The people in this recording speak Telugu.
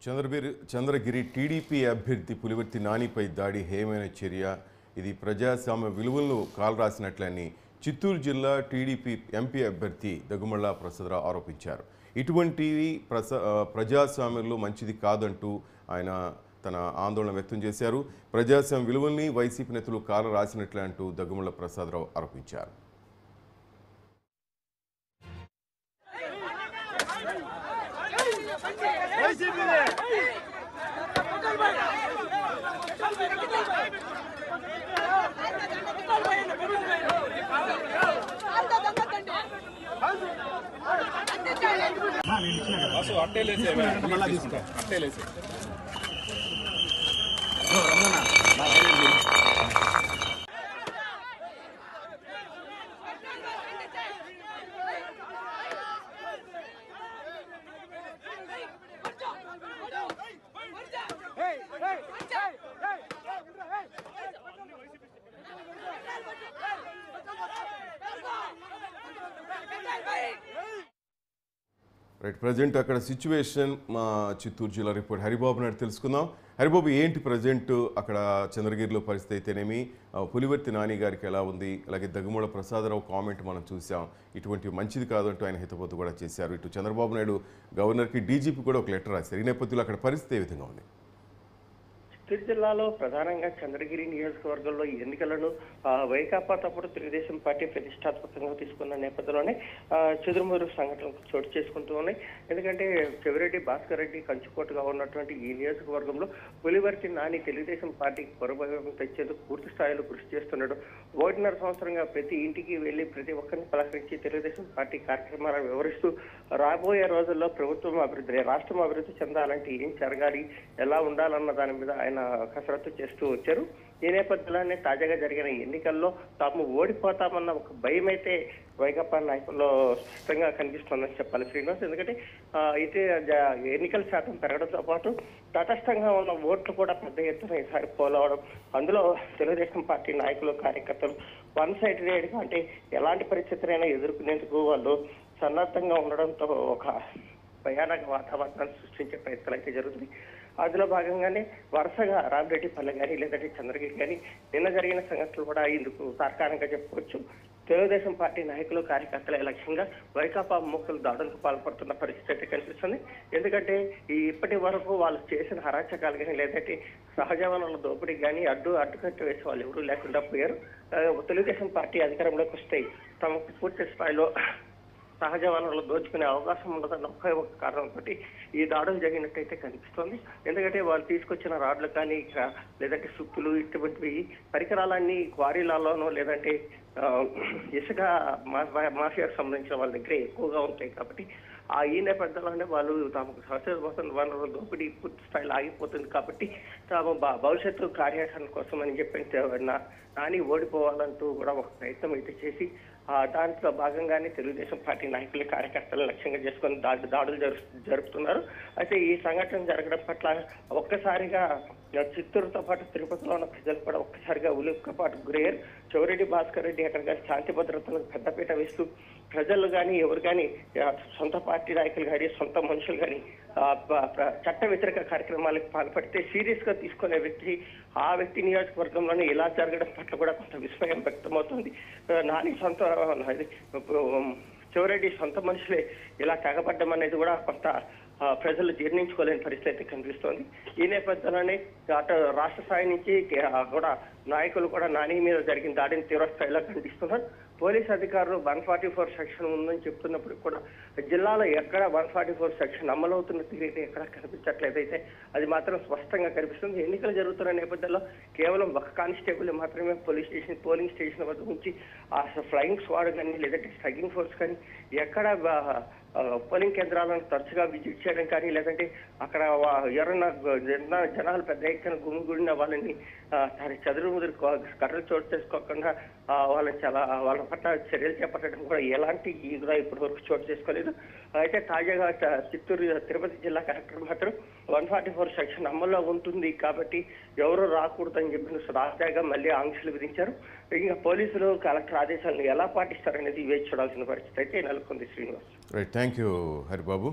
చంద్రగిరి టీడీపీ అభ్యర్థి పులివర్తి నానిపై దాడి హేయమైన చర్య. ఇది ప్రజాస్వామ్య విలువలను కాలరాసినట్లని చిత్తూరు జిల్లా టీడీపీ ఎంపీ అభ్యర్థి దగ్గుమళ్ళ ప్రసాదరావు ఆరోపించారు. ఇటువంటివి ప్రజాస్వామ్యంలో మంచిది కాదంటూ ఆయన తన ఆందోళన వ్యక్తం చేశారు. ప్రజాస్వామ్య విలువల్ని వైసీపీ నేతలు కాలరాసినట్లే అంటూ దగ్గుమళ్ళ ప్రసాదరావు ఆరోపించారు. రైట్, ప్రజెంట్ అక్కడ సిచ్యువేషన్ మా చిత్తూరు జిల్లా రిపోర్ట్ హరిబాబు నాయుడు తెలుసుకుందాం. హరిబాబు, ఏంటి ప్రజెంట్ అక్కడ చంద్రగిరిలో పరిస్థితి అయితేనేమి, పులివర్తి నాని గారికి ఎలా ఉంది, అలాగే దగ్గుమళ్ళ ప్రసాదరావు కామెంట్ మనం చూసాం, ఇటువంటి మంచిది కాదంటూ ఆయన హితబోధ కూడా చేశారు. ఇటు చంద్రబాబు నాయుడు గవర్నర్కి, డీజీపీ కూడా ఒక లెటర్ రాశారు. ఈ నేపథ్యంలో అక్కడ పరిస్థితి ఏ విధంగా ఉంది? చిత్తూరు జిల్లాలో ప్రధానంగా చంద్రగిరి నియోజకవర్గంలో ఎన్నికలను వైకాపా తప్పుడు తెలుగుదేశం పార్టీ ప్రతిష్టాత్మకంగా తీసుకున్న నేపథ్యంలోనే చెదురుమదురు సంఘటనలు చోటు చేసుకుంటూ ఉన్నాయి. ఎందుకంటే చెవిరెడ్డి భాస్కర్ రెడ్డి కంచుకోటగా ఉన్నటువంటి ఈ నియోజకవర్గంలో పులివర్తి నాని తెలుగుదేశం పార్టీకి పొరభాగం తెచ్చేందుకు పూర్తి స్థాయిలో కృషి చేస్తున్నాడు. 1.5 సంవత్సరంగా ప్రతి ఇంటికి వెళ్లి ప్రతి ఒక్కరిని పలకరించి తెలుగుదేశం పార్టీ కార్యక్రమాలను వివరిస్తూ రాబోయే రోజుల్లో ప్రభుత్వం అభివృద్ధి, రాష్ట్రం అభివృద్ధి చెందాలంటే ఏం జరగాలి, ఎలా ఉండాలన్న దాని మీద ఆయన కసరత్తు చేస్తూ వచ్చారు. ఈ నేపథ్యంలోనే తాజాగా జరిగిన ఎన్నికల్లో తాము ఓడిపోతామన్న ఒక భయం అయితే వైకాపా నాయకుల్లో స్పష్టంగా కనిపిస్తోందని చెప్పాలి శ్రీనివాస్. ఎందుకంటే అయితే ఎన్నికల శాతం పెరగడంతో పాటు తటస్థంగా ఉన్న ఓట్లు కూడా పెద్ద ఎత్తున ఈసారి పోలవడం, అందులో తెలుగుదేశం పార్టీ నాయకులు, కార్యకర్తలు వన్ సైడెడ్గా అంటే ఎలాంటి పరిస్థితులైనా ఎదుర్కొనేందుకు వాళ్ళు సన్నద్ధంగా ఉండడంతో ఒక భయానక వాతావరణాన్ని సృష్టించే ప్రయత్నాలు అయితే జరుగుతుంది. అందులో భాగంగానే వరుసగా రామిరెడ్డిపల్లె కానీ లేదంటే చంద్రగిరి కానీ నిన్న జరిగిన సంఘటనలు కూడా ఇందుకు తార్కాణంగా చెప్పుకోవచ్చు. తెలుగుదేశం పార్టీ నాయకులు, కార్యకర్తల లక్ష్యంగా వైకాపా మూకలు దాడులకు పాల్పడుతున్న పరిస్థితి అయితే కనిపిస్తుంది. ఎందుకంటే ఇప్పటి వరకు వాళ్ళు చేసిన అరాచకాలు కానీ లేదంటే సహజ వనరుల దోపిడీ కానీ అడ్డుకట్టు వేసే వాళ్ళు ఎవరూ లేకుండా పోయారు. తెలుగుదేశం పార్టీ అధికారంలోకి వస్తే తమకు పూర్తి స్థాయిలో సహజ వనరులు దోచుకునే అవకాశం ఉండదన్న ఒక కారణంతో ఈ దాడులు జరిగినట్టయితే కనిపిస్తోంది. ఎందుకంటే వాళ్ళు తీసుకొచ్చిన రాడ్లు కానీ లేదంటే సుత్తులు ఇటువంటివి పరికరాలన్నీ క్వారీలలోనూ లేదంటే ఇసుక మాఫియాకు సంబంధించిన వాళ్ళ దగ్గర ఎక్కువగా ఉంటాయి. కాబట్టి ఈ నేపథ్యంలోనే వాళ్ళు తమకు సహజ వనరుల దోపిడీ పూర్తి స్థాయిలో ఆగిపోతుంది. కాబట్టి తాము భవిష్యత్తు కార్యాచరణ కోసం అని చెప్పి నాని ఓడిపోవాలంటూ కూడా ఒక ప్రయత్నం అయితే చేసి దాంట్లో భాగంగానే తెలుగుదేశం పార్టీ నాయకులు, కార్యకర్తలు లక్ష్యంగా చేసుకొని దాడులు జరుపుతున్నారు. అయితే ఈ సంఘటన జరగడం పట్ల ఒక్కసారిగా చిత్తూరుతో పాటు తిరుపతిలో ఉన్న ప్రజలు కూడా ఒక్కసారిగా ఉలిక్కిపాటు గురయ్యారు. చెవిరెడ్డి భాస్కర్ రెడ్డి అక్కడ కానీ శాంతి భద్రతలకు పెద్దపీట వేస్తూ ప్రజలు కానీ ఎవరు కానీ సొంత పార్టీ నాయకులు కానీ సొంత మనుషులు కానీ చట్ట వ్యతిరేక కార్యక్రమాలకు పాల్పడితే సీరియస్ గా తీసుకునే ఆ వ్యక్తి నియోజకవర్గంలోనే ఇలా జరగడం పట్ల కూడా కొంత విస్మయం వ్యక్తమవుతుంది. నాని సొంత చెవిరెడ్డి సొంత మనుషులే ఇలా తెగబడ్డం అనేది కూడా కొంత ప్రజలు జీర్ణించుకోలేని పరిస్థితి అయితే కనిపిస్తోంది. ఈ నేపథ్యంలోనే అటు రాష్ట్ర స్థాయి నుంచి కూడా నాయకులు కూడా నాని మీద జరిగిన దాడిని తీవ్రస్థాయిలో ఖండిస్తున్నారు. పోలీస్ అధికారులు 144 సెక్షన్ ఉందని చెప్తున్నప్పుడు కూడా జిల్లాలో ఎక్కడ 144 సెక్షన్ అమలవుతున్న తీరైతే ఎక్కడ కనిపించట్లేదు. అయితే అది మాత్రం స్పష్టంగా కనిపిస్తుంది. ఎన్నికలు జరుగుతున్న నేపథ్యంలో కేవలం ఒక కానిస్టేబుల్ మాత్రమే పోలింగ్ స్టేషన్ వద్ద నుంచి ఫ్లయింగ్ స్క్వాడ్ కానీ లేదంటే స్ట్రైకింగ్ ఫోర్స్ కానీ ఎక్కడ పోలింగ్ కేంద్రాలను తరచుగా విజిట్ చేయడం కానీ లేదంటే అక్కడ ఎవరన్నా జనాలు పెద్ద ఎత్తున గుమిగూడిన వాళ్ళని చదురుముదురు కర్రలు చోటు చేసుకోకుండా వాళ్ళ పట్ల చర్యలు చేపట్టడం కూడా ఎలాంటి కూడా ఇప్పటి వరకు చోటు చేసుకోలేదు. అయితే తాజాగా చిత్తూరు తిరుపతి జిల్లా కలెక్టర్ మాత్రం 144 సెక్షన్ అమల్లో ఉంటుంది కాబట్టి ఎవరు రాకూడదని చెప్పిన తాజాగా మళ్ళీ ఆంక్షలు విధించారు. ఇంకా పోలీసులు కలెక్టర్ ఆదేశాలను ఎలా పాటిస్తారనేది వేచి చూడాల్సిన పరిస్థితి అయితే నెలకొంది. Srinivas. Right, thank you Haribabu.